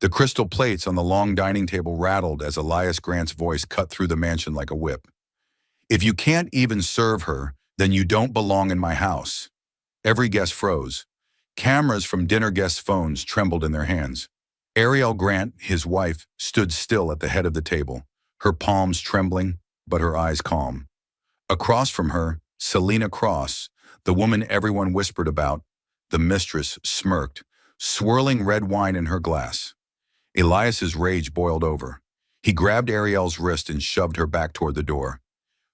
The crystal plates on the long dining table rattled as Elias Grant's voice cut through the mansion like a whip. If you can't even serve her, then you don't belong in my house. Every guest froze. Cameras from dinner guests' phones trembled in their hands. Ariel Grant, his wife, stood still at the head of the table, her palms trembling, but her eyes calm. Across from her, Selena Cross, the woman everyone whispered about, the mistress, smirked, swirling red wine in her glass. Elias's rage boiled over. He grabbed Ariel's wrist and shoved her back toward the door.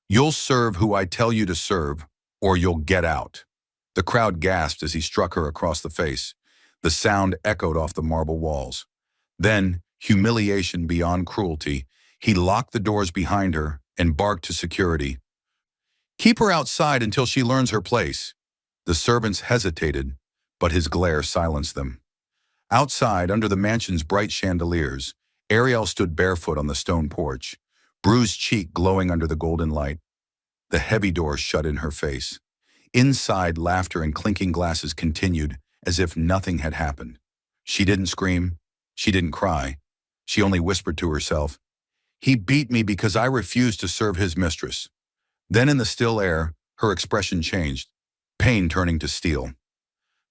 You'll serve who I tell you to serve, or you'll get out. The crowd gasped as he struck her across the face. The sound echoed off the marble walls. Then, humiliation beyond cruelty, he locked the doors behind her and barked to security. Keep her outside until she learns her place. The servants hesitated, but his glare silenced them. Outside, under the mansion's bright chandeliers, Ariel stood barefoot on the stone porch, bruised cheek glowing under the golden light. The heavy door shut in her face. Inside, laughter and clinking glasses continued, as if nothing had happened. She didn't scream. She didn't cry. She only whispered to herself, "He beat me because I refused to serve his mistress." Then in the still air, her expression changed, pain turning to steel.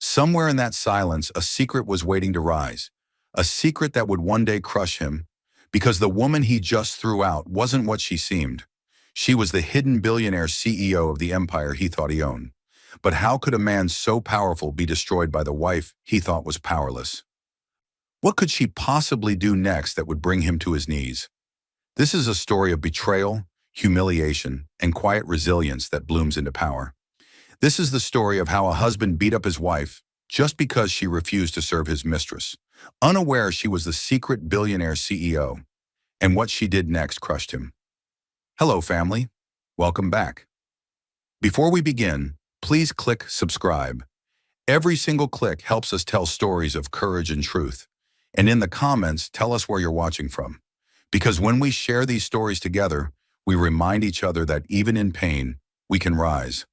Somewhere in that silence, a secret was waiting to rise, a secret that would one day crush him, because the woman he just threw out wasn't what she seemed. She was the hidden billionaire CEO of the empire he thought he owned. But how could a man so powerful be destroyed by the wife he thought was powerless? What could she possibly do next that would bring him to his knees? This is a story of betrayal, humiliation, and quiet resilience that blooms into power. This is the story of how a husband beat up his wife just because she refused to serve his mistress, unaware she was the secret billionaire CEO, and what she did next crushed him. Hello, family. Welcome back. Before we begin, please click subscribe. Every single click helps us tell stories of courage and truth. And in the comments, tell us where you're watching from. Because when we share these stories together, we remind each other that even in pain, we can rise.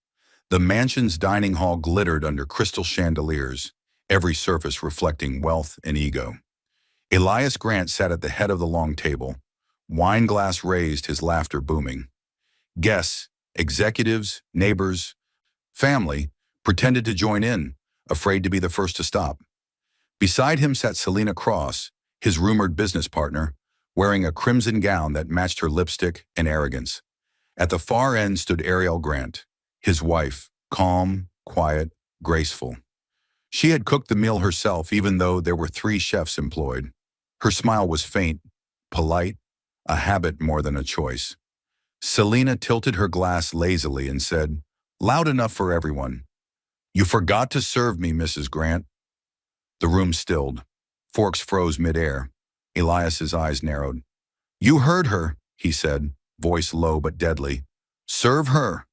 The mansion's dining hall glittered under crystal chandeliers, every surface reflecting wealth and ego. Elias Grant sat at the head of the long table, wine glass raised, his laughter booming. Guests, executives, neighbors, family pretended to join in, afraid to be the first to stop. Beside him sat Selena Cross, his rumored business partner, wearing a crimson gown that matched her lipstick and arrogance. At the far end stood Ariel Grant, his wife, calm, quiet, graceful. She had cooked the meal herself even though there were 3 chefs employed. Her smile was faint, polite, a habit more than a choice. Selena tilted her glass lazily and said, "Loud enough for everyone. You forgot to serve me, Mrs. Grant." The room stilled. Forks froze midair. Elias's eyes narrowed. "You heard her," he said, voice low but deadly. "Serve her."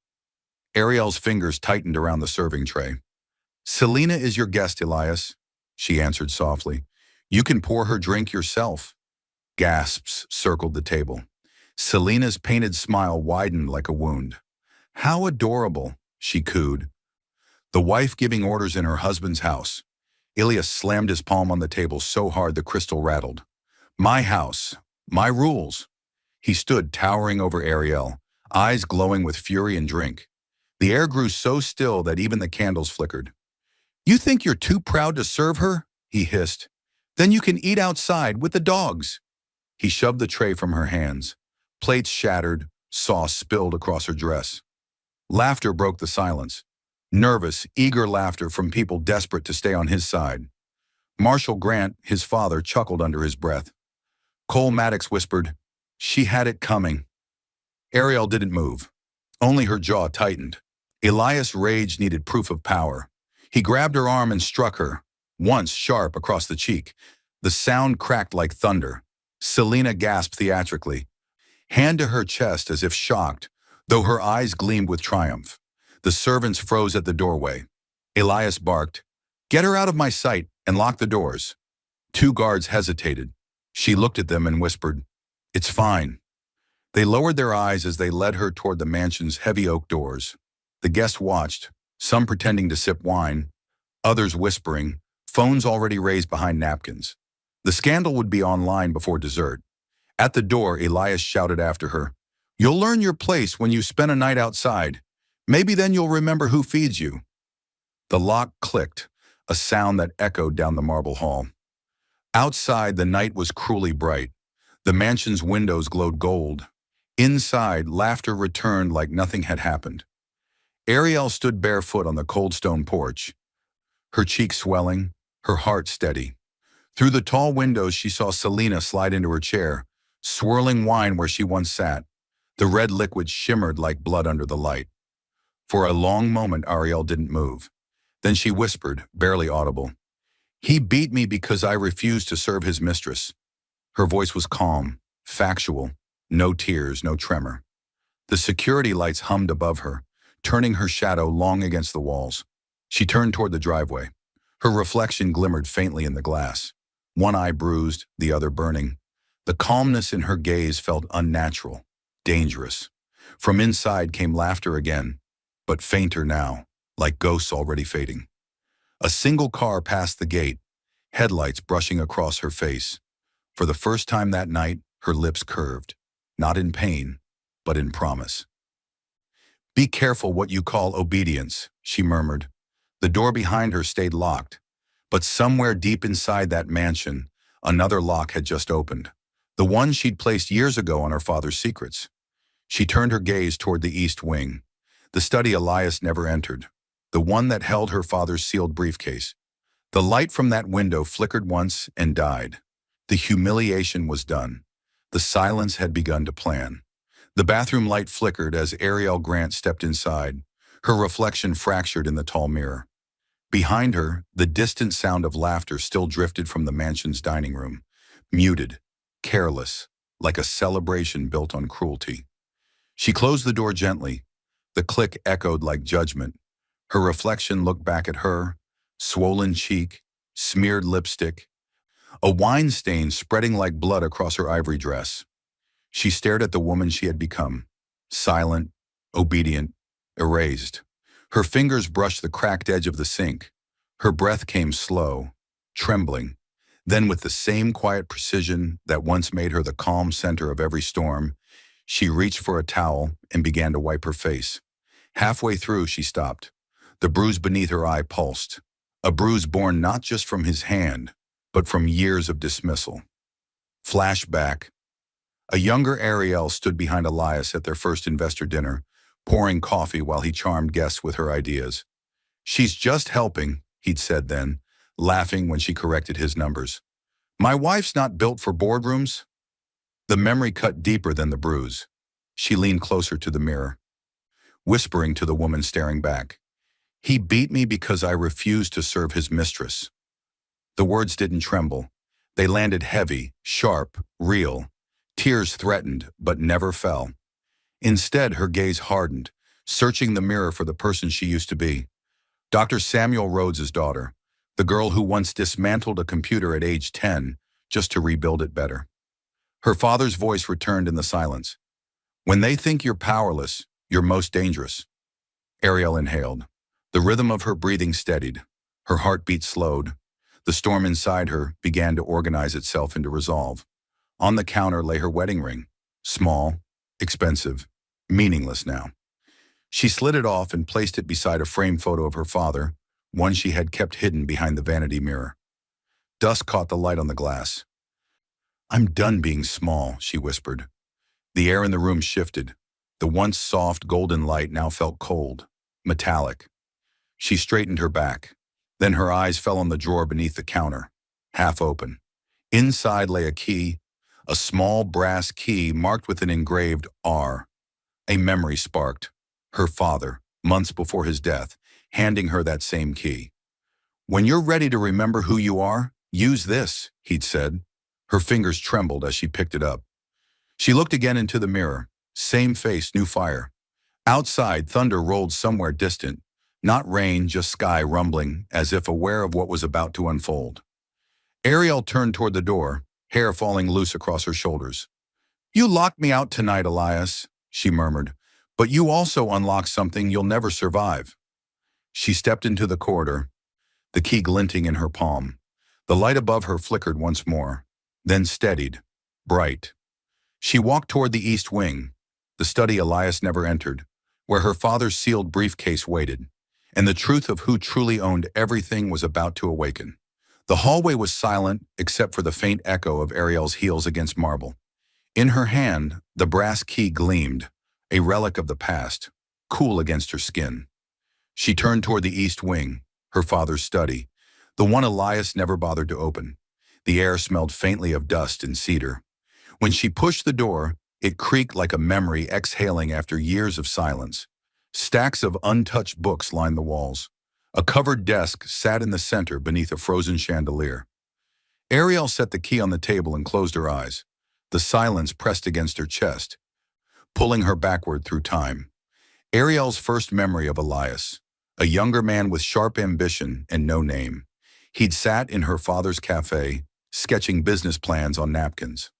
Ariel's fingers tightened around the serving tray. "Selena is your guest, Elias," she answered softly. "You can pour her drink yourself." Gasps circled the table. Selena's painted smile widened like a wound. "How adorable," she cooed. The wife giving orders in her husband's house. Elias slammed his palm on the table so hard the crystal rattled. "My house, my rules." He stood towering over Ariel, eyes glowing with fury and drink. The air grew so still that even the candles flickered. "You think you're too proud to serve her?" he hissed. "Then you can eat outside with the dogs." He shoved the tray from her hands. Plates shattered, sauce spilled across her dress. Laughter broke the silence. Nervous, eager laughter from people desperate to stay on his side. Marshall Grant, his father, chuckled under his breath. Cole Maddox whispered, "She had it coming." Ariel didn't move. Only her jaw tightened. Elias' rage needed proof of power. He grabbed her arm and struck her, once sharp across the cheek. The sound cracked like thunder. Selena gasped theatrically, hand to her chest as if shocked, though her eyes gleamed with triumph. The servants froze at the doorway. Elias barked, "Get her out of my sight and lock the doors." 2 guards hesitated. She looked at them and whispered, "It's fine." They lowered their eyes as they led her toward the mansion's heavy oak doors. The guests watched, some pretending to sip wine, others whispering, phones already raised behind napkins. The scandal would be online before dessert. At the door, Elias shouted after her, "You'll learn your place when you spend a night outside. Maybe then you'll remember who feeds you." The lock clicked, a sound that echoed down the marble hall. Outside, the night was cruelly bright. The mansion's windows glowed gold. Inside, laughter returned like nothing had happened. Ariel stood barefoot on the cold stone porch, her cheeks swelling, her heart steady. Through the tall windows, she saw Selena slide into her chair, swirling wine where she once sat. The red liquid shimmered like blood under the light. For a long moment, Ariel didn't move. Then she whispered, barely audible, "He beat me because I refused to serve his mistress." Her voice was calm, factual, no tears, no tremor. The security lights hummed above her, turning her shadow long against the walls. She turned toward the driveway. Her reflection glimmered faintly in the glass, one eye bruised, the other burning. The calmness in her gaze felt unnatural, dangerous. From inside came laughter again, but fainter now, like ghosts already fading. A single car passed the gate, headlights brushing across her face. For the first time that night, her lips curved, not in pain, but in promise. "Be careful what you call obedience," she murmured. The door behind her stayed locked, but somewhere deep inside that mansion, another lock had just opened, the one she'd placed years ago on her father's secrets. She turned her gaze toward the east wing, the study Elias never entered, the one that held her father's sealed briefcase. The light from that window flickered once and died. The humiliation was done. The silence had begun to plan. The bathroom light flickered as Ariel Grant stepped inside, her reflection fractured in the tall mirror. Behind her, the distant sound of laughter still drifted from the mansion's dining room, muted, careless, like a celebration built on cruelty. She closed the door gently. The click echoed like judgment. Her reflection looked back at her, swollen cheek, smeared lipstick, a wine stain spreading like blood across her ivory dress. She stared at the woman she had become, silent, obedient, erased. Her fingers brushed the cracked edge of the sink. Her breath came slow, trembling. Then with the same quiet precision that once made her the calm center of every storm, she reached for a towel and began to wipe her face. Halfway through, she stopped. The bruise beneath her eye pulsed, a bruise born not just from his hand, but from years of dismissal. Flashback. A younger Ariel stood behind Elias at their first investor dinner, pouring coffee while he charmed guests with her ideas. "She's just helping," he'd said then, laughing when she corrected his numbers. "My wife's not built for boardrooms." The memory cut deeper than the bruise. She leaned closer to the mirror, whispering to the woman staring back, "He beat me because I refused to serve his mistress." The words didn't tremble. They landed heavy, sharp, real. Tears threatened, but never fell. Instead, her gaze hardened, searching the mirror for the person she used to be. Dr. Samuel Rhodes's daughter, the girl who once dismantled a computer at age 10 just to rebuild it better. Her father's voice returned in the silence. "When they think you're powerless, you're most dangerous." Ariel inhaled. The rhythm of her breathing steadied. Her heartbeat slowed. The storm inside her began to organize itself into resolve. On the counter lay her wedding ring. Small, expensive, meaningless now. She slid it off and placed it beside a framed photo of her father, one she had kept hidden behind the vanity mirror. Dust caught the light on the glass. "I'm done being small," she whispered. The air in the room shifted. The once soft golden light now felt cold, metallic. She straightened her back. Then her eyes fell on the drawer beneath the counter, half open. Inside lay a key, a small brass key marked with an engraved R. A memory sparked. Her father, months before his death, handing her that same key. "When you're ready to remember who you are, use this," he'd said. Her fingers trembled as she picked it up. She looked again into the mirror. Same face, new fire. Outside, thunder rolled somewhere distant. Not rain, just sky rumbling, as if aware of what was about to unfold. Ariel turned toward the door, hair falling loose across her shoulders. "You locked me out tonight, Elias," she murmured, "but you also unlocked something you'll never survive." She stepped into the corridor, the key glinting in her palm. The light above her flickered once more, then steadied, bright. She walked toward the east wing, the study Elias never entered, where her father's sealed briefcase waited, and the truth of who truly owned everything was about to awaken. The hallway was silent except for the faint echo of Ariel's heels against marble. In her hand, the brass key gleamed, a relic of the past, cool against her skin. She turned toward the east wing, her father's study, the one Elias never bothered to open. The air smelled faintly of dust and cedar. When she pushed the door, it creaked like a memory exhaling after years of silence. Stacks of untouched books lined the walls. A covered desk sat in the center beneath a frozen chandelier. Ariel set the key on the table and closed her eyes. The silence pressed against her chest, pulling her backward through time. Ariel's first memory of Elias, a younger man with sharp ambition and no name. He'd sat in her father's cafe, sketching business plans on napkins.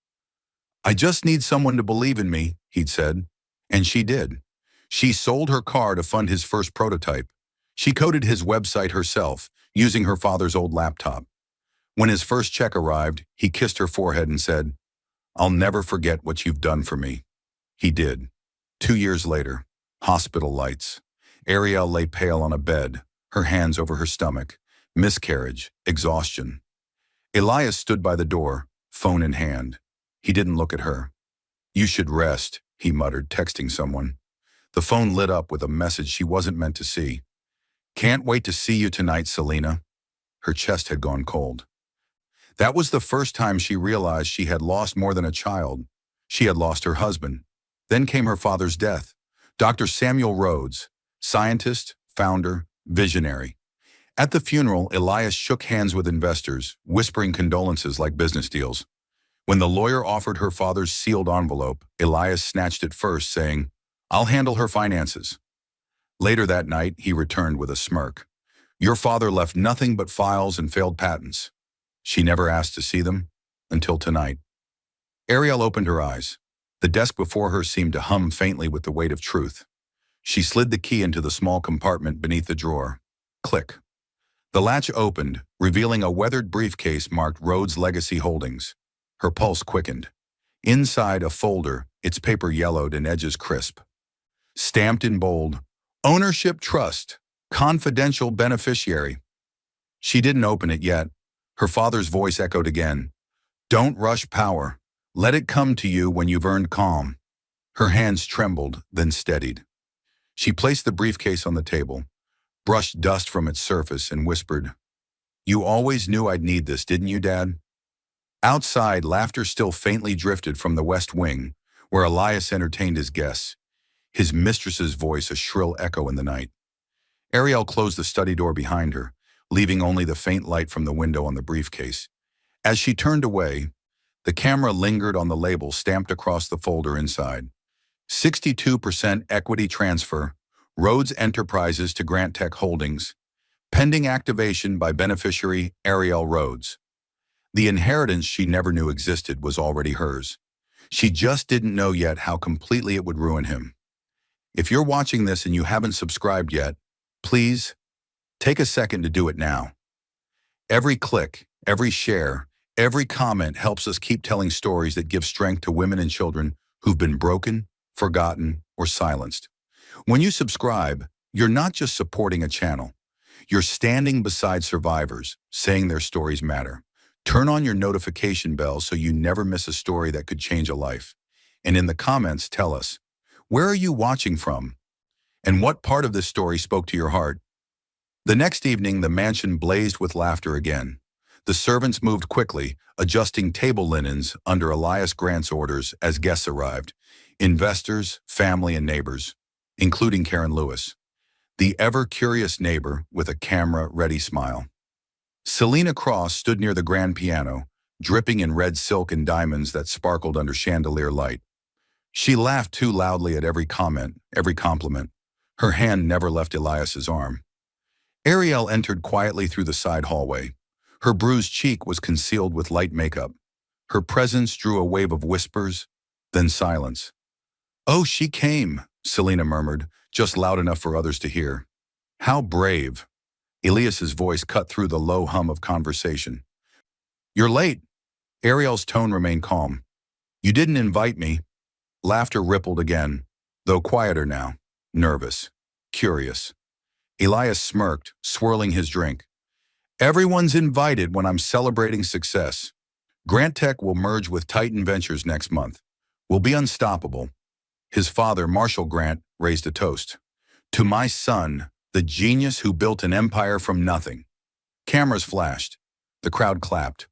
"I just need someone to believe in me," he'd said. And she did. She sold her car to fund his first prototype. She coded his website herself, using her father's old laptop. When his first check arrived, he kissed her forehead and said, "I'll never forget what you've done for me." He did. 2 years later, hospital lights. Ariel lay pale on a bed, her hands over her stomach. Miscarriage, exhaustion. Elias stood by the door, phone in hand. He didn't look at her. "You should rest," he muttered, texting someone. The phone lit up with a message she wasn't meant to see. "Can't wait to see you tonight, Selena." Her chest had gone cold. That was the first time she realized she had lost more than a child. She had lost her husband. Then came her father's death. Dr. Samuel Rhodes, scientist, founder, visionary. At the funeral, Elias shook hands with investors, whispering condolences like business deals. When the lawyer offered her father's sealed envelope, Elias snatched it first, saying, "I'll handle her finances." Later that night, he returned with a smirk. "Your father left nothing but files and failed patents." She never asked to see them, until tonight. Ariel opened her eyes. The desk before her seemed to hum faintly with the weight of truth. She slid the key into the small compartment beneath the drawer. Click. The latch opened, revealing a weathered briefcase marked Rhodes Legacy Holdings. Her pulse quickened. Inside a folder, its paper yellowed and edges crisp. Stamped in bold, "Ownership Trust, Confidential Beneficiary." She didn't open it yet. Her father's voice echoed again. "Don't rush power. Let it come to you when you've earned calm." Her hands trembled, then steadied. She placed the briefcase on the table, brushed dust from its surface, and whispered, "You always knew I'd need this, didn't you, Dad?" Outside, laughter still faintly drifted from the west wing, where Elias entertained his guests, his mistress's voice a shrill echo in the night. Ariel closed the study door behind her, leaving only the faint light from the window on the briefcase. As she turned away, the camera lingered on the label stamped across the folder inside. 62% equity transfer, Rhodes Enterprises to Grant Tech Holdings, pending activation by beneficiary Ariel Rhodes. The inheritance she never knew existed was already hers. She just didn't know yet how completely it would ruin him. If you're watching this and you haven't subscribed yet, please take a second to do it now. Every click, every share, every comment helps us keep telling stories that give strength to women and children who've been broken, forgotten, or silenced. When you subscribe, you're not just supporting a channel. You're standing beside survivors, saying their stories matter. Turn on your notification bell so you never miss a story that could change a life. And in the comments, tell us, where are you watching from? And what part of this story spoke to your heart? The next evening, the mansion blazed with laughter again. The servants moved quickly, adjusting table linens under Elias Grant's orders as guests arrived. Investors, family, and neighbors, including Karen Lewis, the ever-curious neighbor with a camera-ready smile. Selena Cross stood near the grand piano, dripping in red silk and diamonds that sparkled under chandelier light. She laughed too loudly at every comment, every compliment. Her hand never left Elias's arm. Ariel entered quietly through the side hallway. Her bruised cheek was concealed with light makeup. Her presence drew a wave of whispers, then silence. "Oh, she came," Selena murmured, just loud enough for others to hear. "How brave." Elias's voice cut through the low hum of conversation. You're late. Ariel's tone remained calm. You didn't invite me. Laughter rippled again, though quieter now. Nervous. Curious. Elias smirked, swirling his drink. Everyone's invited when I'm celebrating success. Grant Tech will merge with Titan Ventures next month. We'll be unstoppable. His father, Marshall Grant, raised a toast. To my son, the genius who built an empire from nothing. Cameras flashed. The crowd clapped.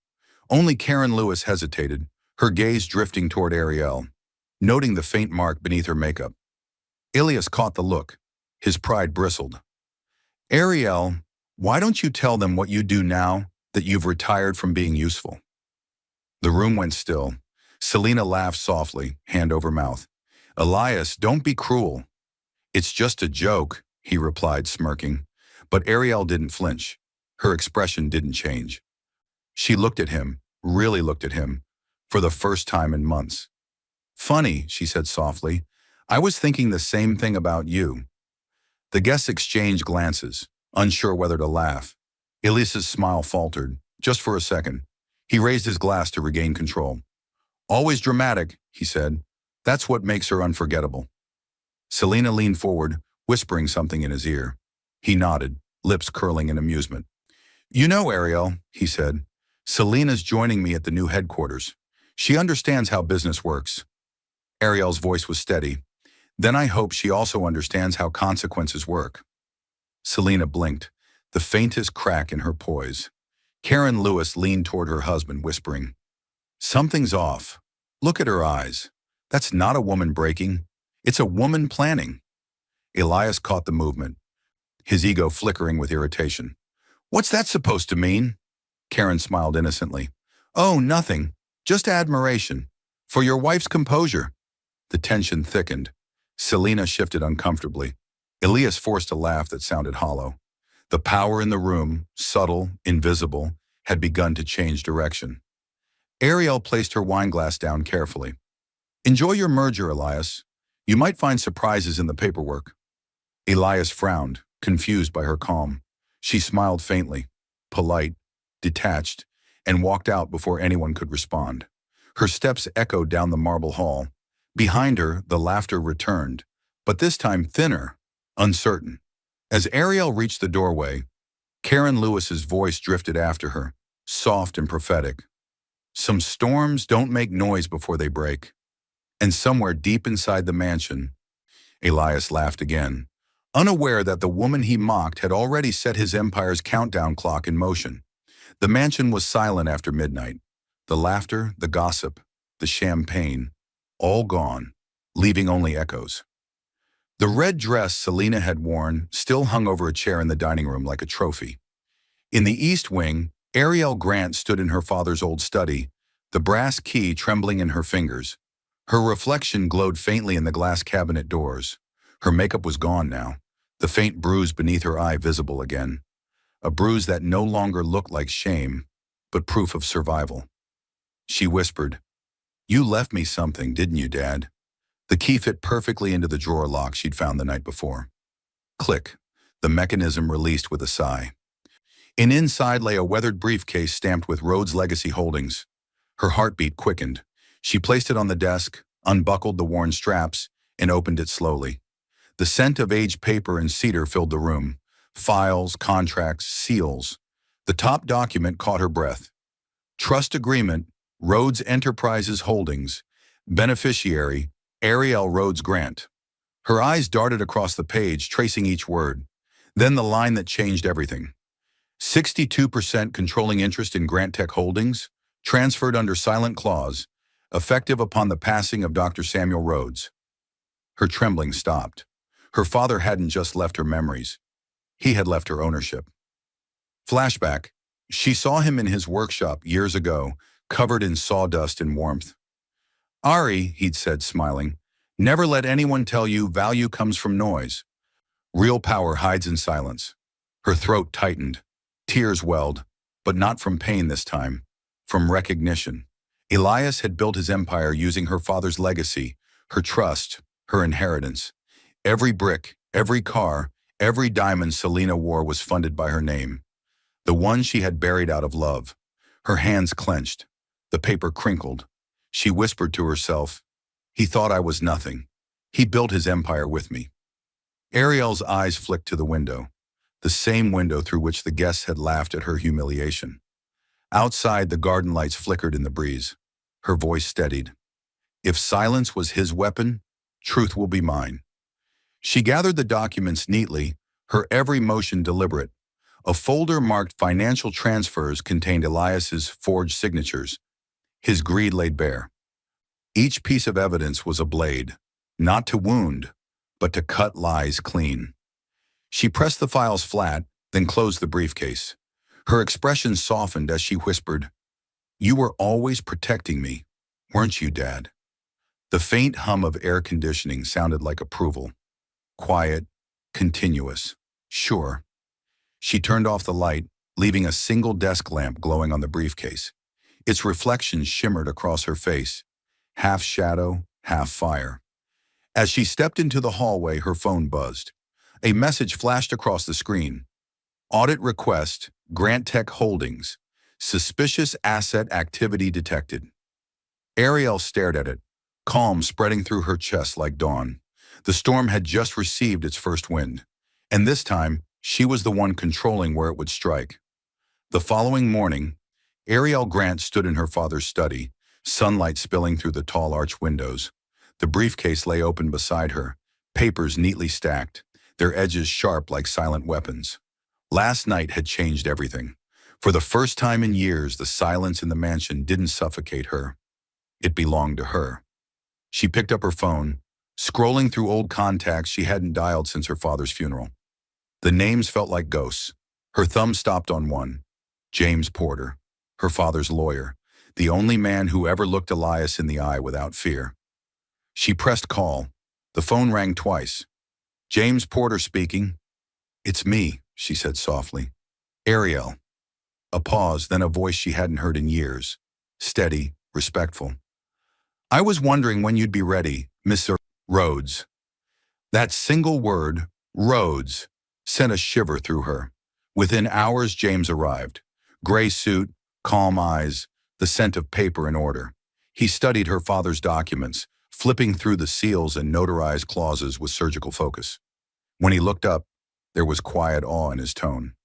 Only Karen Lewis hesitated, her gaze drifting toward Ariel, noting the faint mark beneath her makeup. Ilias caught the look. His pride bristled. Ariel, why don't you tell them what you do now that you've retired from being useful? The room went still. Selena laughed softly, hand over mouth. Elias, don't be cruel. It's just a joke, he replied, smirking. But Ariel didn't flinch. Her expression didn't change. She looked at him, really looked at him, for the first time in months. Funny, she said softly. I was thinking the same thing about you. The guests exchanged glances, unsure whether to laugh. Elias's smile faltered, just for a second. He raised his glass to regain control. Always dramatic, he said. That's what makes her unforgettable. Selena leaned forward, whispering something in his ear. He nodded, lips curling in amusement. You know, Ariel, he said, Selena's joining me at the new headquarters. She understands how business works. Ariel's voice was steady. Then I hope she also understands how consequences work. Selena blinked, the faintest crack in her poise. Karen Lewis leaned toward her husband, whispering, Something's off. Look at her eyes. That's not a woman breaking. It's a woman planning. Elias caught the movement, his ego flickering with irritation. What's that supposed to mean? Karen smiled innocently. Oh, nothing. Just admiration. For your wife's composure. The tension thickened. Selena shifted uncomfortably. Elias forced a laugh that sounded hollow. The power in the room, subtle, invisible, had begun to change direction. Ariel placed her wineglass down carefully. Enjoy your merger, Elias. You might find surprises in the paperwork. Elias frowned, confused by her calm. She smiled faintly, polite, detached, and walked out before anyone could respond. Her steps echoed down the marble hall. Behind her, the laughter returned, but this time thinner, uncertain. As Ariel reached the doorway, Karen Lewis's voice drifted after her, soft and prophetic. Some storms don't make noise before they break. And somewhere deep inside the mansion, Elias laughed again, unaware that the woman he mocked had already set his empire's countdown clock in motion. The mansion was silent after midnight. The laughter, the gossip, the champagne, all gone, leaving only echoes. The red dress Selena had worn still hung over a chair in the dining room like a trophy. In the east wing, Ariel Grant stood in her father's old study, the brass key trembling in her fingers. Her reflection glowed faintly in the glass cabinet doors. Her makeup was gone now, the faint bruise beneath her eye visible again. A bruise that no longer looked like shame, but proof of survival. She whispered, You left me something, didn't you, Dad? The key fit perfectly into the drawer lock she'd found the night before. Click. The mechanism released with a sigh. And inside lay a weathered briefcase stamped with Rhodes Legacy Holdings. Her heartbeat quickened. She placed it on the desk, unbuckled the worn straps, and opened it slowly. The scent of aged paper and cedar filled the room. Files, contracts, seals. The top document caught her breath. Trust Agreement, Rhodes Enterprises Holdings, Beneficiary, Ariel Rhodes Grant. Her eyes darted across the page, tracing each word. Then the line that changed everything. 62% controlling interest in Grant Tech Holdings, transferred under silent clause, effective upon the passing of Dr. Samuel Rhodes. Her trembling stopped. Her father hadn't just left her memories. He had left her ownership. Flashback. She saw him in his workshop years ago, covered in sawdust and warmth. Ari, he'd said, smiling, never let anyone tell you value comes from noise. Real power hides in silence. Her throat tightened. Tears welled, but not from pain this time, from recognition. Elias had built his empire using her father's legacy, her trust, her inheritance. Every brick, every car, every diamond Selena wore was funded by her name. The one she had buried out of love. Her hands clenched. The paper crinkled. She whispered to herself, "He thought I was nothing. He built his empire with me." Ariel's eyes flicked to the window, the same window through which the guests had laughed at her humiliation. Outside, the garden lights flickered in the breeze. Her voice steadied. "If silence was his weapon, truth will be mine." She gathered the documents neatly, her every motion deliberate. A folder marked financial transfers contained Elias's forged signatures. His greed laid bare. Each piece of evidence was a blade, not to wound, but to cut lies clean. She pressed the files flat, then closed the briefcase. Her expression softened as she whispered, "You were always protecting me, weren't you, Dad?" The faint hum of air conditioning sounded like approval. Quiet, continuous. "Sure." She turned off the light, leaving a single desk lamp glowing on the briefcase. Its reflection shimmered across her face, half shadow, half fire. As she stepped into the hallway, her phone buzzed. A message flashed across the screen. "Audit request, Grant Tech Holdings. Suspicious asset activity detected." Ariel stared at it, calm spreading through her chest like dawn. The storm had just received its first wind, and this time, she was the one controlling where it would strike. The following morning, Ariel Grant stood in her father's study, sunlight spilling through the tall arch windows. The briefcase lay open beside her, papers neatly stacked, their edges sharp like silent weapons. Last night had changed everything. For the first time in years, the silence in the mansion didn't suffocate her. It belonged to her. She picked up her phone, scrolling through old contacts she hadn't dialed since her father's funeral. The names felt like ghosts. Her thumb stopped on one, James Porter, her father's lawyer, the only man who ever looked Elias in the eye without fear. She pressed call. The phone rang twice. "James Porter speaking." "It's me," she said softly. "Ariel." A pause, then a voice she hadn't heard in years. Steady, respectful. "I was wondering when you'd be ready, Mr. Rhodes." That single word, Rhodes, sent a shiver through her. Within hours, James arrived. Gray suit, calm eyes, the scent of paper in order. He studied her father's documents, flipping through the seals and notarized clauses with surgical focus. When he looked up, there was quiet awe in his tone.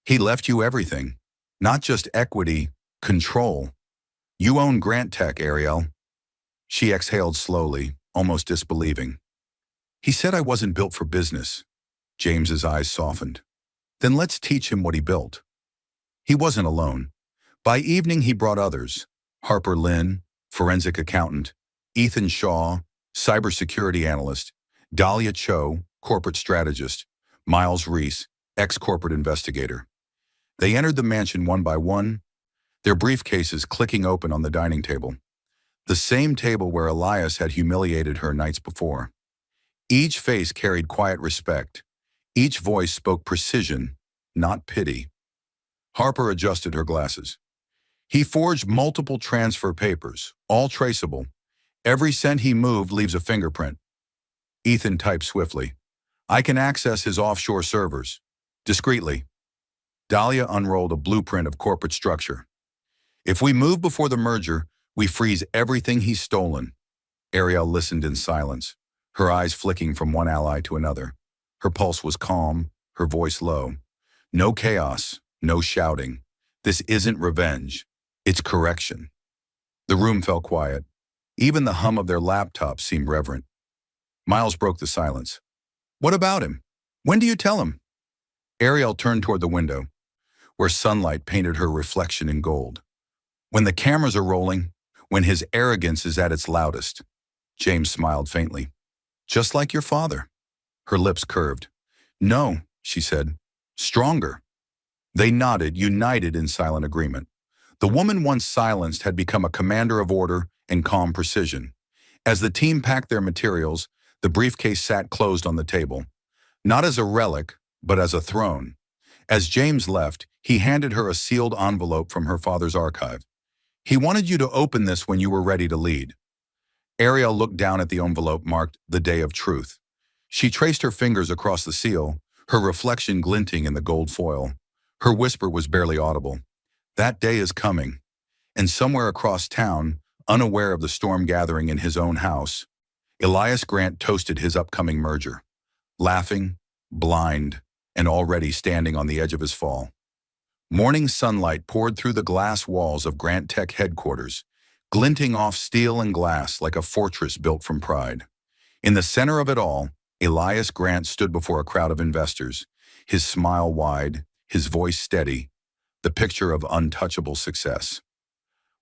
"He left you everything, not just equity, control. You own Grant Tech, Ariel." She exhaled slowly, almost disbelieving. "He said I wasn't built for business." James's eyes softened. "Then let's teach him what he built." He wasn't alone. By evening, he brought others. Harper Lynn, forensic accountant, Ethan Shaw, cybersecurity analyst, Dahlia Cho, corporate strategist, Miles Reese, ex-corporate investigator. They entered the mansion one by one, their briefcases clicking open on the dining table. The same table where Elias had humiliated her nights before. Each face carried quiet respect. Each voice spoke precision, not pity. Harper adjusted her glasses. "He forged multiple transfer papers, all traceable. Every cent he moved leaves a fingerprint." Ethan typed swiftly. "I can access his offshore servers. Discreetly." Dahlia unrolled a blueprint of corporate structure. "If we move before the merger, we freeze everything he's stolen." Ariel listened in silence, her eyes flicking from one ally to another. Her pulse was calm, her voice low. "No chaos, no shouting. This isn't revenge. It's correction." The room fell quiet. Even the hum of their laptops seemed reverent. Miles broke the silence. "What about him? When do you tell him?" Ariel turned toward the window, where sunlight painted her reflection in gold. "When the cameras are rolling, when his arrogance is at its loudest." James smiled faintly. "Just like your father." Her lips curved. "No," she said. "Stronger." They nodded, united in silent agreement. The woman once silenced had become a commander of order and calm precision. As the team packed their materials, the briefcase sat closed on the table. Not as a relic, but as a throne. As James left, he handed her a sealed envelope from her father's archive. "He wanted you to open this when you were ready to lead." Ariel looked down at the envelope marked "The Day of Truth." She traced her fingers across the seal, her reflection glinting in the gold foil. Her whisper was barely audible. That day is coming, and somewhere across town, unaware of the storm gathering in his own house, Elias Grant toasted his upcoming merger, laughing, blind, and already standing on the edge of his fall. Morning sunlight poured through the glass walls of Grant Tech headquarters, glinting off steel and glass like a fortress built from pride. In the center of it all, Elias Grant stood before a crowd of investors, his smile wide, his voice steady, the picture of untouchable success.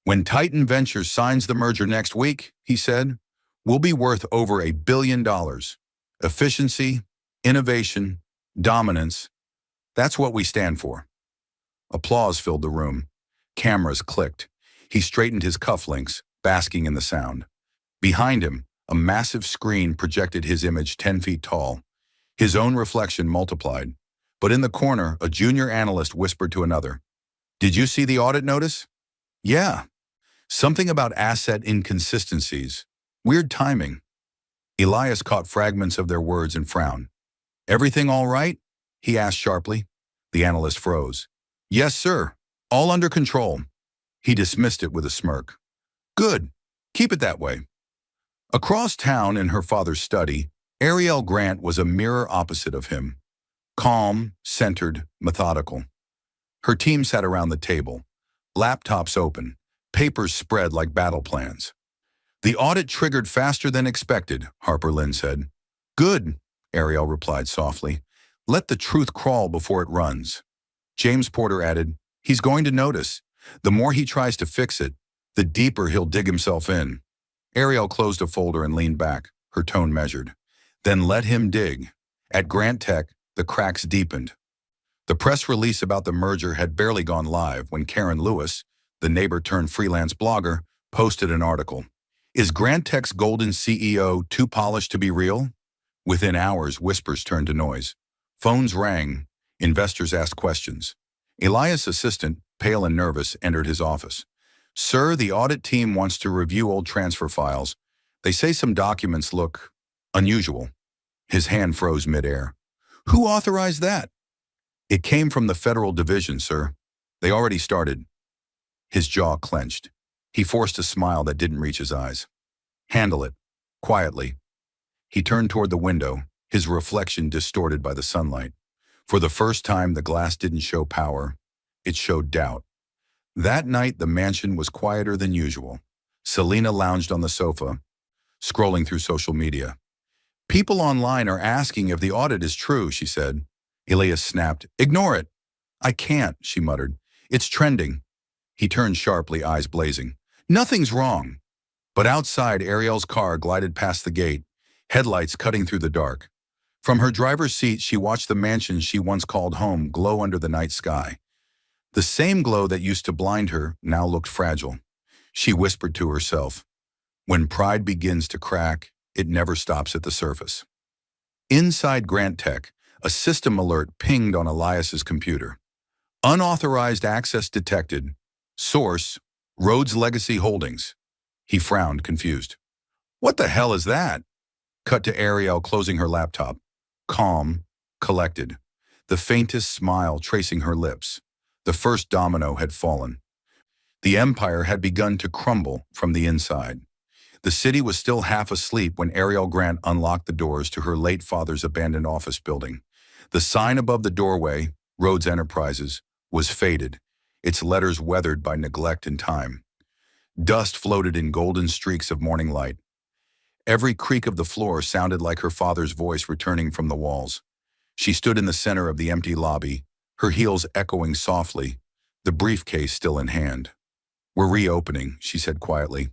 When Titan Ventures signs the merger next week, he said, we'll be worth over $1 billion. Efficiency, innovation, dominance, that's what we stand for. Applause filled the room. Cameras clicked. He straightened his cufflinks, basking in the sound. Behind him, a massive screen projected his image 10 feet tall. His own reflection multiplied. But in the corner, a junior analyst whispered to another, "Did you see the audit notice?" "Yeah. Something about asset inconsistencies. Weird timing." Elias caught fragments of their words and frowned. "Everything all right?" he asked sharply. The analyst froze. "Yes, sir. All under control." He dismissed it with a smirk. "Good. Keep it that way." Across town in her father's study, Ariel Grant was a mirror opposite of him. Calm, centered, methodical. Her team sat around the table, laptops open, papers spread like battle plans. "The audit triggered faster than expected," Harper Lynn said. "Good," Ariel replied softly. "Let the truth crawl before it runs." James Porter added, "He's going to notice. The more he tries to fix it, the deeper he'll dig himself in." Ariel closed a folder and leaned back, her tone measured. "Then let him dig." At Grant Tech, the cracks deepened. The press release about the merger had barely gone live when Karen Lewis, the neighbor-turned-freelance blogger, posted an article. "Is Grant Tech's golden CEO too polished to be real?" Within hours, whispers turned to noise. Phones rang. Investors asked questions. Elias' assistant, pale and nervous, entered his office. "Sir, the audit team wants to review old transfer files. They say some documents look unusual." His hand froze midair. "Who authorized that?" "It came from the federal division, sir. They already started." His jaw clenched. He forced a smile that didn't reach his eyes. "Handle it. Quietly." He turned toward the window, his reflection distorted by the sunlight. For the first time, the glass didn't show power. It showed doubt. That night, the mansion was quieter than usual. Selena lounged on the sofa, scrolling through social media. "People online are asking if the audit is true," she said. Elias snapped, "Ignore it." "I can't," she muttered. "It's trending." He turned sharply, eyes blazing. "Nothing's wrong." But outside, Ariel's car glided past the gate, headlights cutting through the dark. From her driver's seat, she watched the mansion she once called home glow under the night sky. The same glow that used to blind her now looked fragile. She whispered to herself, "When pride begins to crack, it never stops at the surface." Inside Grant Tech, a system alert pinged on Elias's computer. "Unauthorized access detected. Source, Rhodes Legacy Holdings." He frowned, confused. "What the hell is that?" Cut to Ariel closing her laptop. Calm, collected, the faintest smile tracing her lips. The first domino had fallen. The empire had begun to crumble from the inside. The city was still half asleep when Ariel Grant unlocked the doors to her late father's abandoned office building. The sign above the doorway, Rhodes Enterprises, was faded, its letters weathered by neglect and time. Dust floated in golden streaks of morning light. Every creak of the floor sounded like her father's voice returning from the walls. She stood in the center of the empty lobby, her heels echoing softly, the briefcase still in hand. "We're reopening," she said quietly.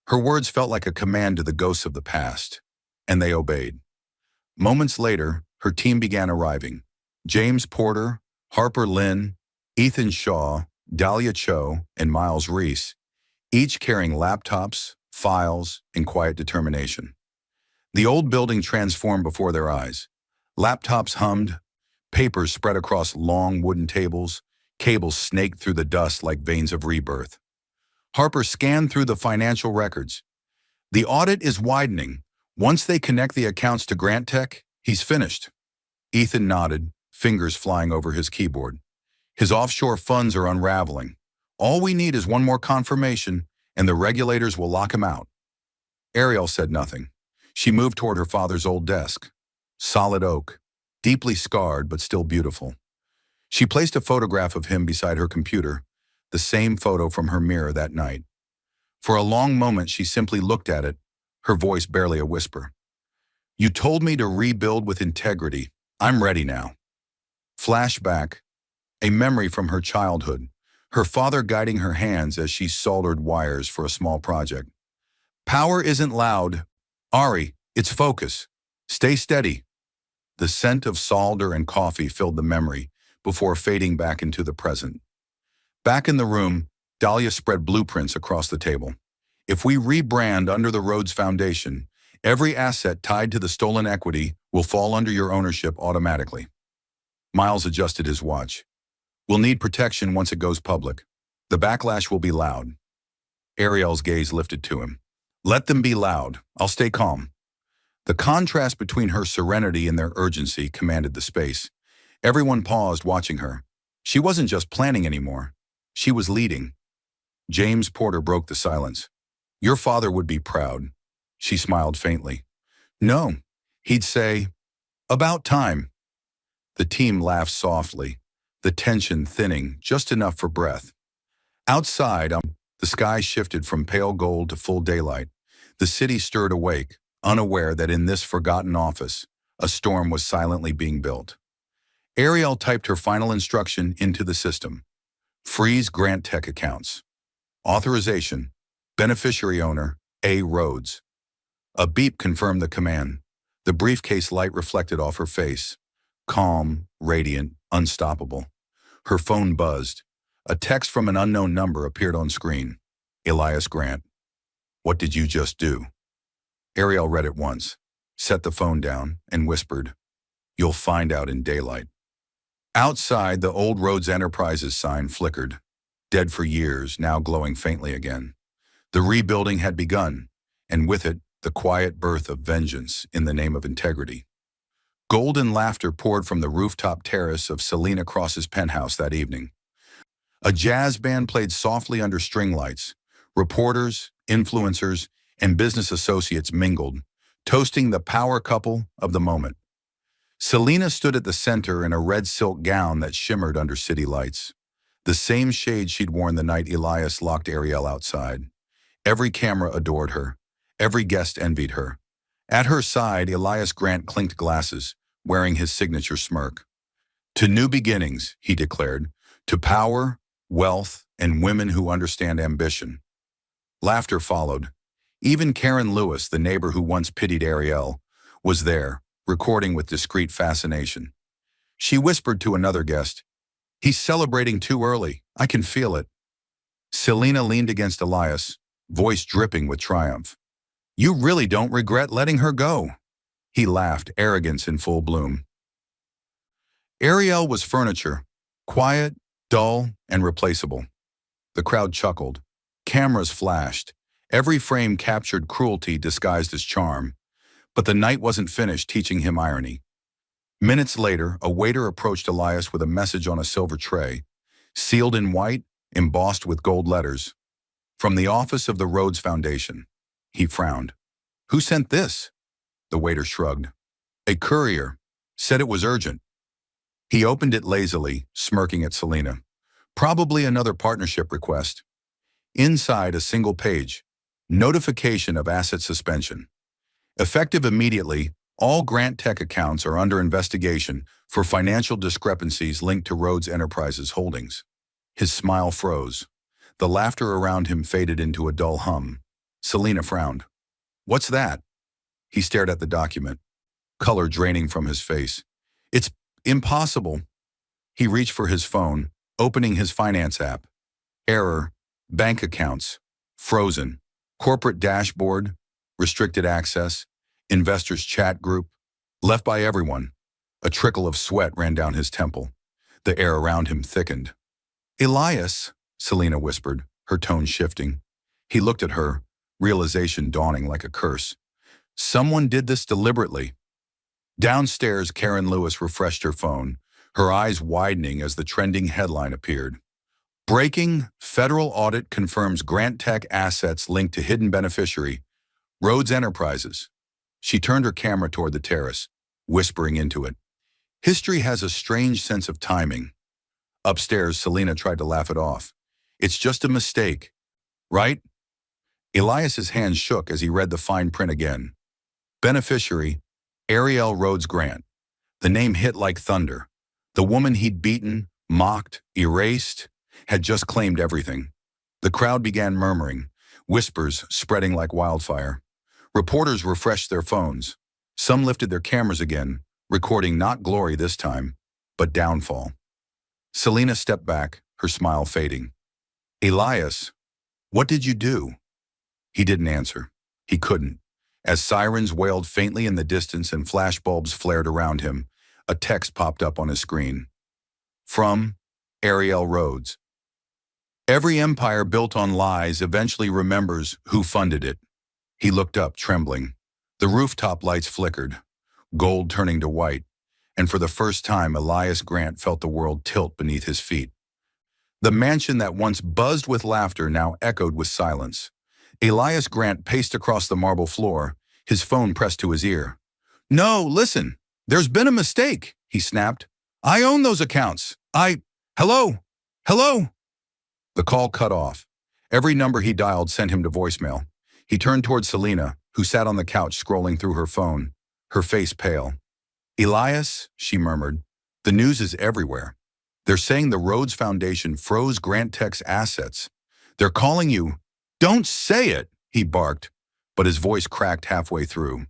Her words felt like a command to the ghosts of the past, and they obeyed. Moments later, her team began arriving. James Porter, Harper Lynn, Ethan Shaw, Dahlia Cho, and Miles Reese, each carrying laptops, files, and quiet determination. The old building transformed before their eyes. Laptops hummed, papers spread across long wooden tables, cables snaked through the dust like veins of rebirth. Harper scanned through the financial records. "The audit is widening. Once they connect the accounts to Grant Tech, he's finished." Ethan nodded, fingers flying over his keyboard. "His offshore funds are unraveling. All we need is one more confirmation, and the regulators will lock him out. Ariel said nothing. She moved toward her father's old desk. Solid oak, deeply scarred but still beautiful. She placed a photograph of him beside her computer, the same photo from her mirror that night. For a long moment she simply looked at it, her voice barely a whisper. You told me to rebuild with integrity. I'm ready now. Flashback, a memory from her childhood, her father guiding her hands as she soldered wires for a small project. Power isn't loud. Ari, it's focus. Stay steady. The scent of solder and coffee filled the memory before fading back into the present. Back in the room, Dahlia spread blueprints across the table. If we rebrand under the Rhodes Foundation, every asset tied to the stolen equity will fall under your ownership automatically. Miles adjusted his watch. We'll need protection once it goes public. The backlash will be loud. Ariel's gaze lifted to him. Let them be loud. I'll stay calm. The contrast between her serenity and their urgency commanded the space. Everyone paused watching her. She wasn't just planning anymore. She was leading. James Porter broke the silence. Your father would be proud. She smiled faintly. No, he'd say, about time. The team laughed softly, the tension thinning just enough for breath. Outside, the sky shifted from pale gold to full daylight. The city stirred awake, unaware that in this forgotten office, a storm was silently being built. Ariel typed her final instruction into the system. Freeze Grant Tech accounts. Authorization. Beneficiary owner, A. Rhodes. A beep confirmed the command. The briefcase light reflected off her face. Calm, radiant, unstoppable. Her phone buzzed. A text from an unknown number appeared on screen. Elias Grant. What did you just do? Ariel read it once, set the phone down, and whispered, You'll find out in daylight. Outside, the old Rhodes Enterprises sign flickered. Dead for years, now glowing faintly again. The rebuilding had begun, and with it, the quiet birth of vengeance in the name of integrity. Golden laughter poured from the rooftop terrace of Selena Cross's penthouse that evening. A jazz band played softly under string lights. Reporters, influencers, and business associates mingled, toasting the power couple of the moment. Selena stood at the center in a red silk gown that shimmered under city lights, the same shade she'd worn the night Elias locked Ariel outside. Every camera adored her. Every guest envied her. At her side, Elias Grant clinked glasses, wearing his signature smirk. To new beginnings, he declared, to power, wealth, and women who understand ambition. Laughter followed. Even Karen Lewis, the neighbor who once pitied Ariel, was there, recording with discreet fascination. She whispered to another guest, He's celebrating too early. I can feel it. Selena leaned against Elias, voice dripping with triumph. You really don't regret letting her go. He laughed, arrogance in full bloom. Ariel was furniture, quiet, dull, and replaceable. The crowd chuckled. Cameras flashed. Every frame captured cruelty disguised as charm. But the night wasn't finished teaching him irony. Minutes later, a waiter approached Elias with a message on a silver tray, sealed in white, embossed with gold letters. From the office of the Rhodes Foundation. He frowned. Who sent this? The waiter shrugged. A courier. Said it was urgent. He opened it lazily, smirking at Selena. Probably another partnership request. Inside, a single page. Notification of asset suspension. Effective immediately, all Grant Tech accounts are under investigation for financial discrepancies linked to Rhodes Enterprises holdings. His smile froze. The laughter around him faded into a dull hum. Selena frowned. What's that? He stared at the document, color draining from his face. It's impossible. He reached for his phone, opening his finance app. Error. Bank accounts. Frozen. Corporate dashboard. Restricted access. Investors chat group. Left by everyone. A trickle of sweat ran down his temple. The air around him thickened. Elias, Selena whispered, her tone shifting. He looked at her, realization dawning like a curse. Someone did this deliberately. Downstairs, Karen Lewis refreshed her phone, her eyes widening as the trending headline appeared. Breaking, federal audit confirms Grant Tech assets linked to hidden beneficiary, Rhodes Enterprises. She turned her camera toward the terrace, whispering into it. History has a strange sense of timing. Upstairs, Selena tried to laugh it off. It's just a mistake, right? Elias's hands shook as he read the fine print again. Beneficiary, Ariel Rhodes Grant. The name hit like thunder. The woman he'd beaten, mocked, erased, had just claimed everything. The crowd began murmuring, whispers spreading like wildfire. Reporters refreshed their phones. Some lifted their cameras again, recording not glory this time, but downfall. Selena stepped back, her smile fading. Elias, what did you do? He didn't answer. He couldn't. As sirens wailed faintly in the distance and flashbulbs flared around him, a text popped up on his screen. From Ariel Rhodes. Every empire built on lies eventually remembers who funded it. He looked up, trembling. The rooftop lights flickered, gold turning to white, and for the first time Elias Grant felt the world tilt beneath his feet. The mansion that once buzzed with laughter now echoed with silence. Elias Grant paced across the marble floor, his phone pressed to his ear. No, listen, there's been a mistake, he snapped. I own those accounts. Hello? Hello? The call cut off. Every number he dialed sent him to voicemail. He turned toward Selena, who sat on the couch scrolling through her phone, her face pale. Elias, she murmured, the news is everywhere. They're saying the Rhodes Foundation froze Grant Tech's assets. They're calling you. Don't say it, he barked, but his voice cracked halfway through.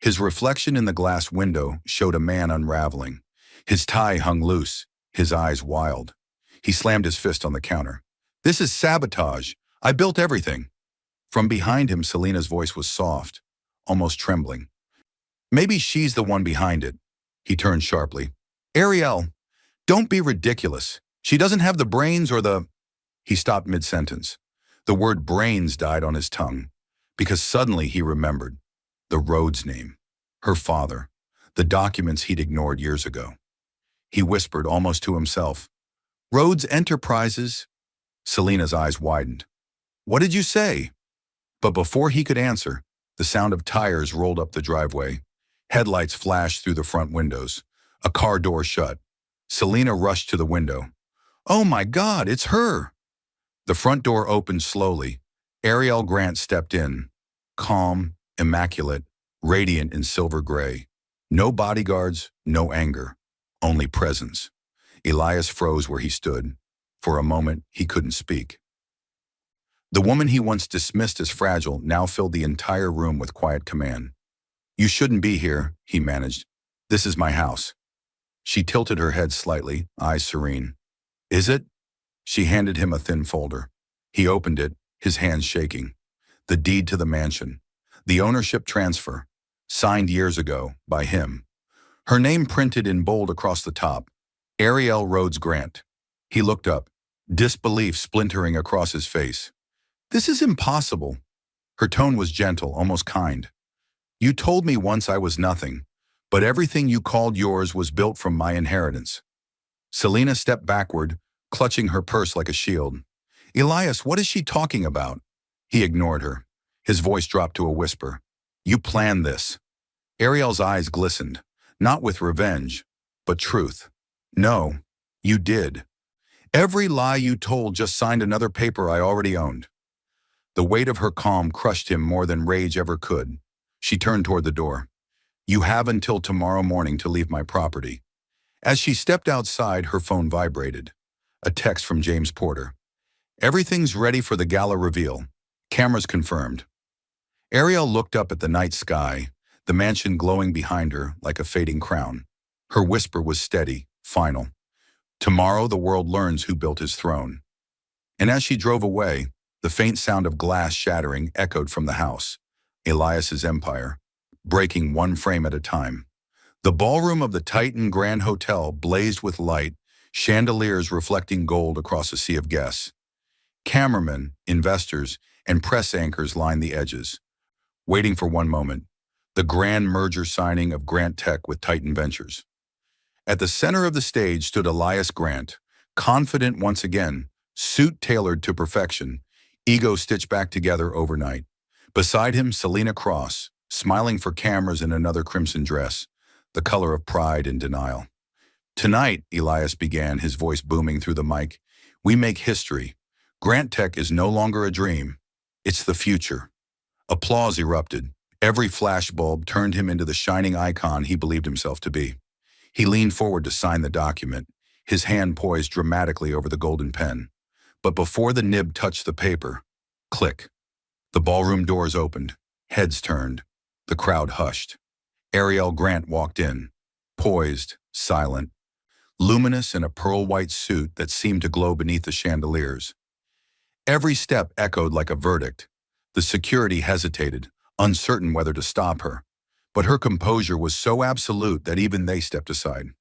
His reflection in the glass window showed a man unraveling. His tie hung loose, his eyes wild. He slammed his fist on the counter. This is sabotage. I built everything. From behind him, Selena's voice was soft, almost trembling. Maybe she's the one behind it. He turned sharply. Ariel, don't be ridiculous. She doesn't have the brains or the... He stopped mid-sentence. The word brains died on his tongue, because suddenly he remembered. The Rhodes name. Her father. The documents he'd ignored years ago. He whispered almost to himself. Rhodes Enterprises? Selena's eyes widened. What did you say? But before he could answer, the sound of tires rolled up the driveway. Headlights flashed through the front windows. A car door shut. Selena rushed to the window. Oh my God, it's her! The front door opened slowly. Ariel Grant stepped in. Calm, immaculate, radiant in silver gray. No bodyguards, no anger. Only presence. Elias froze where he stood. For a moment, he couldn't speak. The woman he once dismissed as fragile now filled the entire room with quiet command. You shouldn't be here, he managed. This is my house. She tilted her head slightly, eyes serene. Is it? She handed him a thin folder. He opened it, his hands shaking. The deed to the mansion. The ownership transfer. Signed years ago, by him. Her name printed in bold across the top. Ariel Rhodes Grant. He looked up, disbelief splintering across his face. This is impossible. Her tone was gentle, almost kind. You told me once I was nothing, but everything you called yours was built from my inheritance. Selena stepped backward, clutching her purse like a shield. Elias, what is she talking about? He ignored her. His voice dropped to a whisper. You planned this. Ariel's eyes glistened, not with revenge, but truth. No, you did. Every lie you told just signed another paper I already owned. The weight of her calm crushed him more than rage ever could. She turned toward the door. You have until tomorrow morning to leave my property. As she stepped outside, her phone vibrated. A text from James Porter. Everything's ready for the gala reveal. Cameras confirmed. Ariel looked up at the night sky, the mansion glowing behind her like a fading crown. Her whisper was steady, final. Tomorrow the world learns who built his throne. And as she drove away, the faint sound of glass shattering echoed from the house. Elias's empire, breaking one frame at a time. The ballroom of the Titan Grand Hotel blazed with light, chandeliers reflecting gold across a sea of guests. Cameramen, investors, and press anchors lined the edges, waiting for one moment, the grand merger signing of Grant Tech with Titan Ventures. At the center of the stage stood Elias Grant, confident once again, suit tailored to perfection, ego stitched back together overnight. Beside him, Selena Cross, smiling for cameras in another crimson dress, the color of pride and denial. Tonight, Elias began, his voice booming through the mic, we make history. Grant Tech is no longer a dream. It's the future. Applause erupted. Every flashbulb turned him into the shining icon he believed himself to be. He leaned forward to sign the document, his hand poised dramatically over the golden pen. But before the nib touched the paper, click. The ballroom doors opened. Heads turned. The crowd hushed. Ariel Grant walked in, poised, silent, luminous in a pearl-white suit that seemed to glow beneath the chandeliers. Every step echoed like a verdict. The security hesitated, uncertain whether to stop her. But her composure was so absolute that even they stepped aside.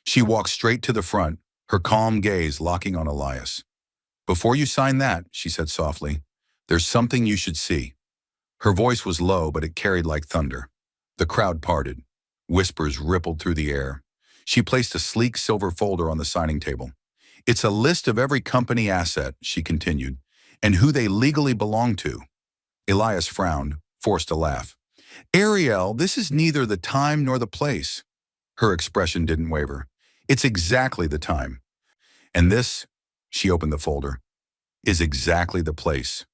She walked straight to the front, her calm gaze locking on Elias. Before you sign that, she said softly, there's something you should see. Her voice was low, but it carried like thunder. The crowd parted. Whispers rippled through the air. She placed a sleek silver folder on the signing table. It's a list of every company asset, she continued, and who they legally belong to. Elias frowned, forced a laugh. Ariel, this is neither the time nor the place. Her expression didn't waver. It's exactly the time. And this, she opened the folder, is exactly the place.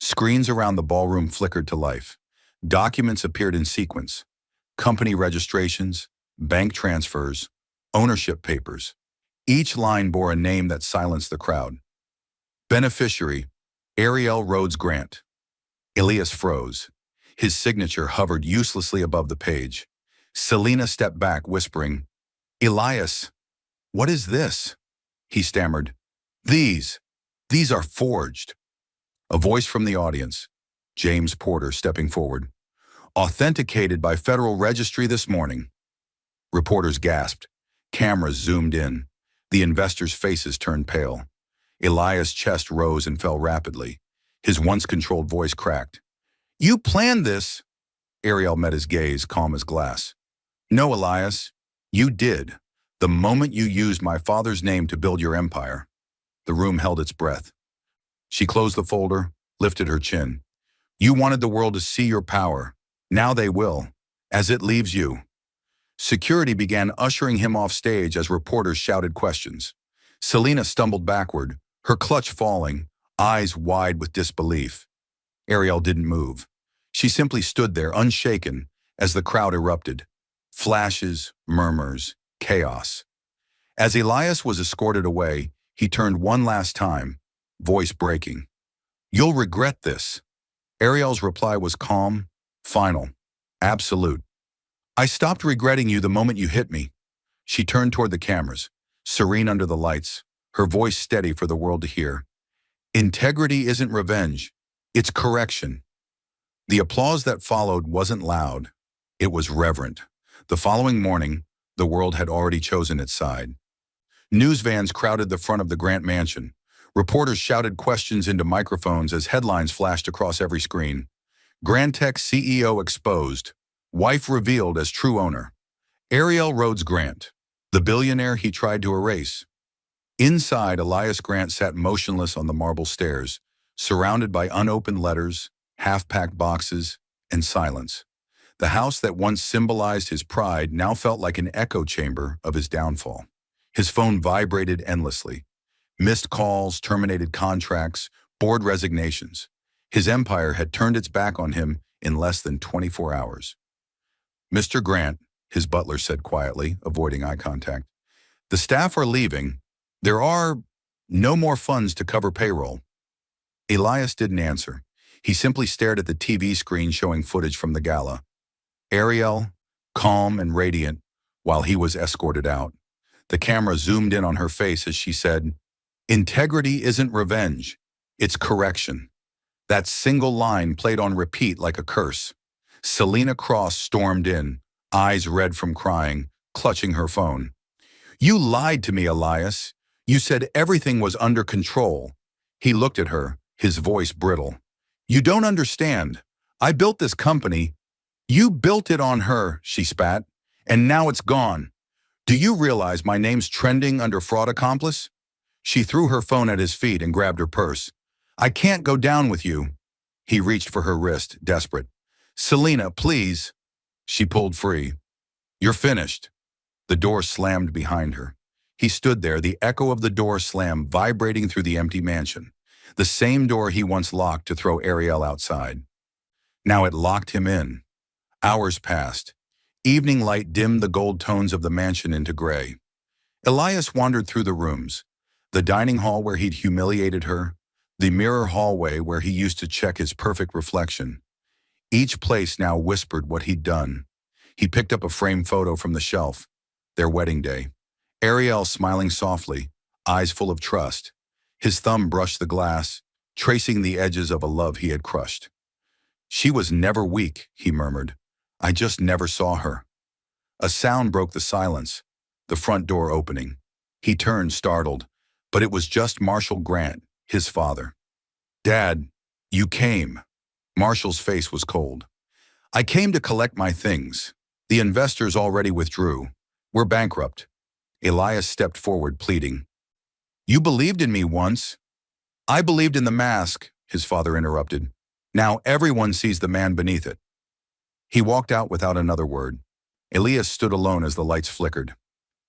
Screens around the ballroom flickered to life. Documents appeared in sequence. Company registrations, bank transfers, ownership papers. Each line bore a name that silenced the crowd. Beneficiary, Ariel Rhodes Grant. Elias froze. His signature hovered uselessly above the page. Selena stepped back, whispering, Elias, what is this? He stammered. These are forged. A voice from the audience, James Porter stepping forward. Authenticated by Federal Registry this morning. Reporters gasped. Cameras zoomed in. The investors' faces turned pale. Elias' chest rose and fell rapidly. His once controlled voice cracked. You planned this. Ariel met his gaze, calm as glass. No, Elias, you did. The moment you used my father's name to build your empire. The room held its breath. She closed the folder, lifted her chin. You wanted the world to see your power. Now they will, as it leaves you. Security began ushering him off stage as reporters shouted questions. Selena stumbled backward, her clutch falling, eyes wide with disbelief. Ariel didn't move. She simply stood there, unshaken, as the crowd erupted. Flashes, murmurs, chaos. As Elias was escorted away, he turned one last time, voice breaking. You'll regret this. Ariel's reply was calm, final, absolute. I stopped regretting you the moment you hit me. She turned toward the cameras, serene under the lights, her voice steady for the world to hear. Integrity isn't revenge, it's correction. The applause that followed wasn't loud, it was reverent. The following morning, the world had already chosen its side. News vans crowded the front of the Grant mansion. Reporters shouted questions into microphones as headlines flashed across every screen. Grant Tech CEO exposed. Wife revealed as true owner. Ariel Rhodes Grant, the billionaire he tried to erase. Inside, Elias Grant sat motionless on the marble stairs, surrounded by unopened letters, half-packed boxes, and silence. The house that once symbolized his pride now felt like an echo chamber of his downfall. His phone vibrated endlessly. Missed calls, terminated contracts, board resignations. His empire had turned its back on him in less than 24 hours. Mr. Grant, his butler said quietly, avoiding eye contact, the staff are leaving. There are no more funds to cover payroll. Elias didn't answer. He simply stared at the TV screen showing footage from the gala. Ariel, calm and radiant, while he was escorted out. The camera zoomed in on her face as she said, Integrity isn't revenge, it's correction. That single line played on repeat like a curse. Selena Cross stormed in, eyes red from crying, clutching her phone. You lied to me, Elias. You said everything was under control. He looked at her, his voice brittle. You don't understand. I built this company. You built it on her, she spat, and now it's gone. Do you realize my name's trending under fraud accomplice? She threw her phone at his feet and grabbed her purse. I can't go down with you. He reached for her wrist, desperate. Selena, please. She pulled free. You're finished. The door slammed behind her. He stood there, the echo of the door slam vibrating through the empty mansion. The same door he once locked to throw Ariel outside. Now it locked him in. Hours passed. Evening light dimmed the gold tones of the mansion into gray. Elias wandered through the rooms. The dining hall where he'd humiliated her. The mirror hallway where he used to check his perfect reflection. Each place now whispered what he'd done. He picked up a framed photo from the shelf. Their wedding day. Ariel smiling softly, eyes full of trust. His thumb brushed the glass, tracing the edges of a love he had crushed. She was never weak, he murmured. I just never saw her. A sound broke the silence, the front door opening. He turned, startled, but it was just Marshall Grant, his father. Dad, you came. Marshall's face was cold. I came to collect my things. The investors already withdrew. We're bankrupt. Elias stepped forward, pleading. You believed in me once. I believed in the mask, his father interrupted. Now everyone sees the man beneath it. He walked out without another word. Elias stood alone as the lights flickered.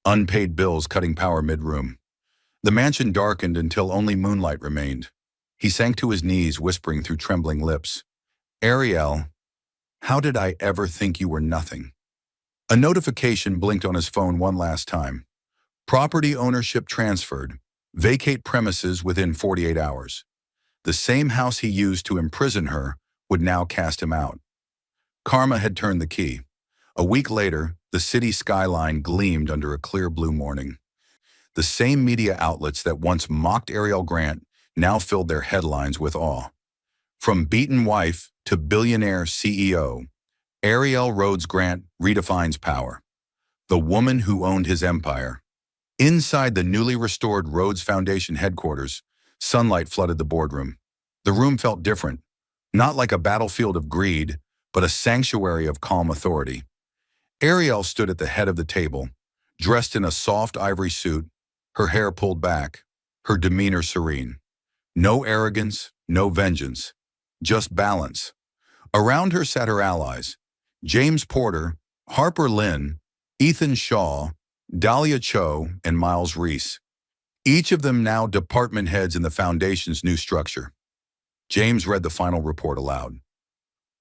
Unpaid bills cutting power mid-room. The mansion darkened until only moonlight remained. He sank to his knees, whispering through trembling lips. Ariel, how did I ever think you were nothing? A notification blinked on his phone one last time. Property ownership transferred. Vacate premises within 48 hours. The same house he used to imprison her would now cast him out. Karma had turned the key. A week later, the city skyline gleamed under a clear blue morning. The same media outlets that once mocked Ariel Grant now filled their headlines with awe. From beaten wife to billionaire CEO, Ariel Rhodes Grant redefines power. The woman who owned his empire. Inside the newly restored Rhodes Foundation headquarters, sunlight flooded the boardroom. The room felt different, not like a battlefield of greed, but a sanctuary of calm authority. Ariel stood at the head of the table, dressed in a soft ivory suit, her hair pulled back, her demeanor serene. No arrogance, no vengeance, just balance. Around her sat her allies, James Porter, Harper Lynn, Ethan Shaw, Dahlia Cho, and Miles Reese. Each of them now department heads in the foundation's new structure. James read the final report aloud.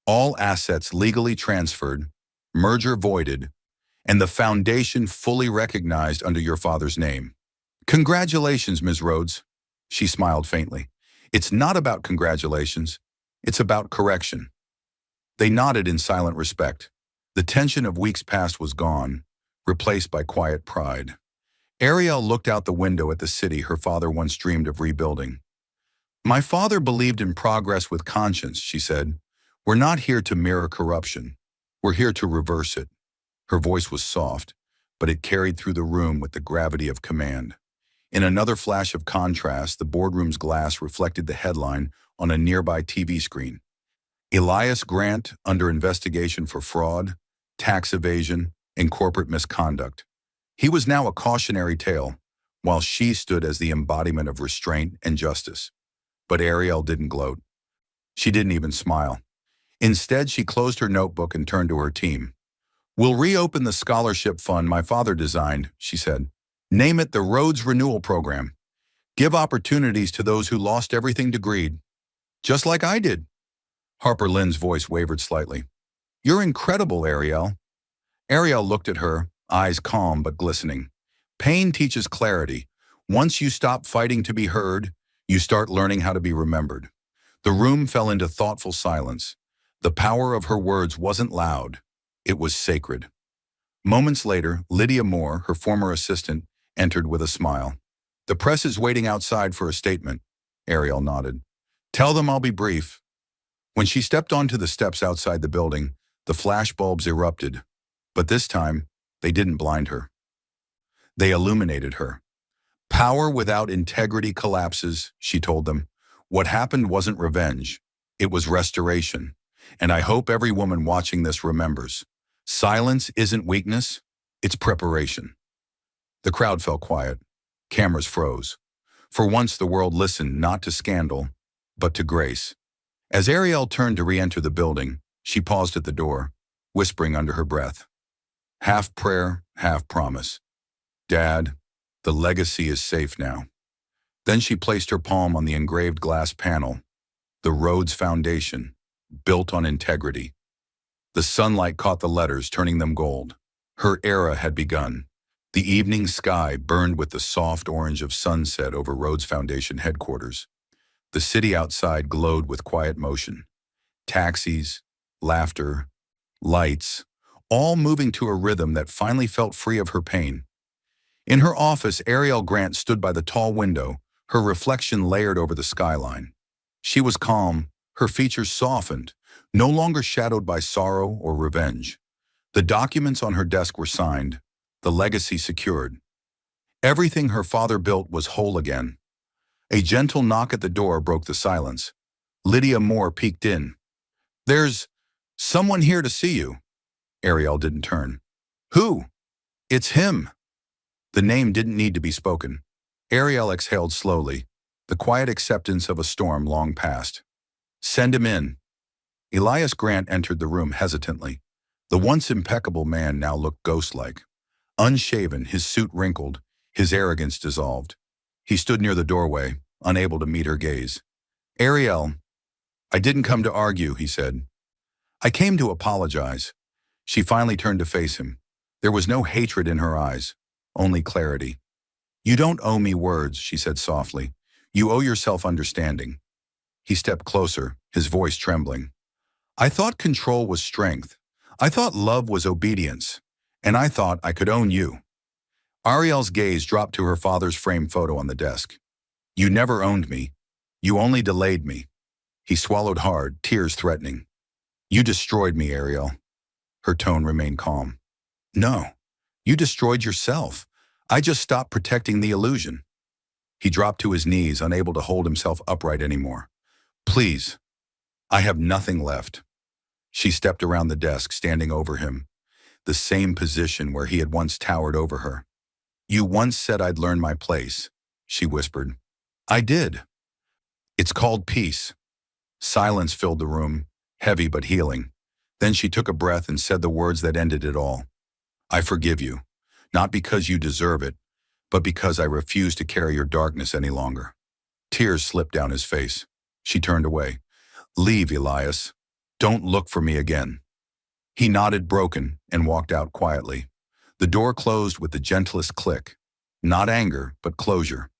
All assets legally transferred, merger voided, and the foundation fully recognized under your father's name. Congratulations, Ms. Rhodes. She smiled faintly. It's not about congratulations. It's about correction. They nodded in silent respect. The tension of weeks past was gone, replaced by quiet pride. Ariel looked out the window at the city her father once dreamed of rebuilding. My father believed in progress with conscience, she said. We're not here to mirror corruption. We're here to reverse it. Her voice was soft, but it carried through the room with the gravity of command. In another flash of contrast, the boardroom's glass reflected the headline on a nearby TV screen. Elias Grant under investigation for fraud, tax evasion, and corporate misconduct. He was now a cautionary tale, while she stood as the embodiment of restraint and justice. But Ariel didn't gloat. She didn't even smile. Instead, she closed her notebook and turned to her team. We'll reopen the scholarship fund my father designed, she said. Name it the Rhodes Renewal Program. Give opportunities to those who lost everything to greed. Just like I did. Harper Lynn's voice wavered slightly. You're incredible, Ariel. Ariel looked at her, eyes calm but glistening. Pain teaches clarity. Once you stop fighting to be heard, you start learning how to be remembered. The room fell into thoughtful silence. The power of her words wasn't loud. It was sacred. Moments later, Lydia Moore, her former assistant, entered with a smile. The press is waiting outside for a statement. Ariel nodded. Tell them I'll be brief. When she stepped onto the steps outside the building, the flashbulbs erupted. But this time, they didn't blind her. They illuminated her. Power without integrity collapses, she told them. What happened wasn't revenge. It was restoration. And I hope every woman watching this remembers. Silence isn't weakness, it's preparation. The crowd fell quiet. Cameras froze. For once the world listened not to scandal, but to grace. As Ariel turned to re-enter the building, she paused at the door, whispering under her breath. Half prayer, half promise. Dad, the legacy is safe now. Then she placed her palm on the engraved glass panel, the Rhodes Foundation, built on integrity. The sunlight caught the letters, turning them gold. Her era had begun. The evening sky burned with the soft orange of sunset over Rhodes Foundation headquarters. The city outside glowed with quiet motion. Taxis, laughter, lights, all moving to a rhythm that finally felt free of her pain. In her office, Ariel Grant stood by the tall window, her reflection layered over the skyline. She was calm, her features softened, no longer shadowed by sorrow or revenge. The documents on her desk were signed, the legacy secured. Everything her father built was whole again. A gentle knock at the door broke the silence. Lydia Moore peeked in. There's someone here to see you. Ariel didn't turn. Who? It's him. The name didn't need to be spoken. Ariel exhaled slowly, the quiet acceptance of a storm long past. Send him in. Elias Grant entered the room hesitantly. The once impeccable man now looked ghost-like. Unshaven, his suit wrinkled, his arrogance dissolved. He stood near the doorway, unable to meet her gaze. Ariel, I didn't come to argue, he said. I came to apologize. She finally turned to face him. There was no hatred in her eyes, only clarity. You don't owe me words, she said softly. You owe yourself understanding. He stepped closer, his voice trembling. I thought control was strength. I thought love was obedience. And I thought I could own you. Ariel's gaze dropped to her father's framed photo on the desk. You never owned me. You only delayed me. He swallowed hard, tears threatening. You destroyed me, Ariel. Her tone remained calm. No, you destroyed yourself. I just stopped protecting the illusion. He dropped to his knees, unable to hold himself upright anymore. Please, I have nothing left. She stepped around the desk, standing over him, the same position where he had once towered over her. You once said I'd learn my place, she whispered. I did. It's called peace. Silence filled the room, heavy but healing. Then she took a breath and said the words that ended it all. I forgive you, not because you deserve it, but because I refuse to carry your darkness any longer. Tears slipped down his face. She turned away. Leave, Elias. Don't look for me again. He nodded broken and walked out quietly. The door closed with the gentlest click. Not anger, but closure.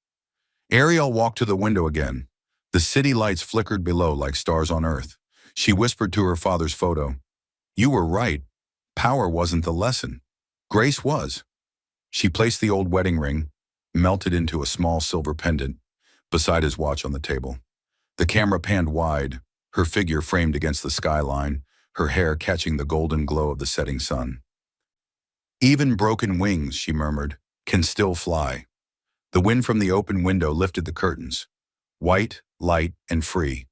Ariel walked to the window again. The city lights flickered below like stars on earth. She whispered to her father's photo. You were right. Power wasn't the lesson. Grace was. She placed the old wedding ring, melted into a small silver pendant, beside his watch on the table. The camera panned wide, her figure framed against the skyline, her hair catching the golden glow of the setting sun. Even broken wings, she murmured, can still fly. The wind from the open window lifted the curtains. White, light, and free.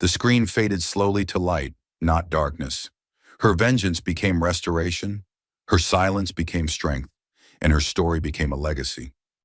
The screen faded slowly to light, not darkness. Her vengeance became restoration, her silence became strength, and her story became a legacy.